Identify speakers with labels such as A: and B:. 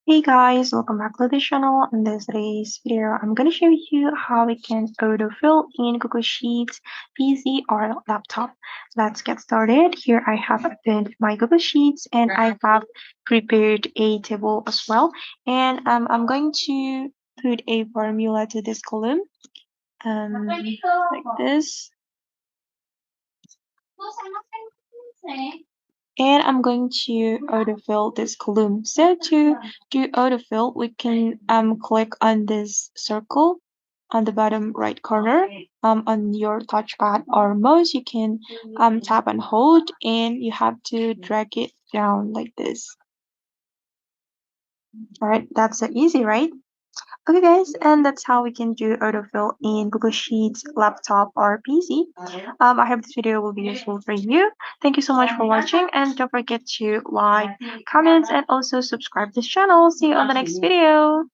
A: Hey guys, welcome back to the channel. In this today's video, I'm going to show you how we can autofill in Google Sheets, PC or laptop. Let's get started. Here I have opened my Google Sheets and I have prepared a table as well. And I'm going to put a formula to this column like this. And I'm going to autofill this column. So to do autofill, we can click on this circle on the bottom right corner on your touchpad or mouse. You can tap and hold, and you have to drag it down like this. All right, that's so easy, right? Okay, guys, and that's how we can do autofill in Google Sheets, laptop, or PC. I hope this video will be useful for you. Thank you so much for watching, and don't forget to like, comment, and also subscribe to this channel. See you on the next video.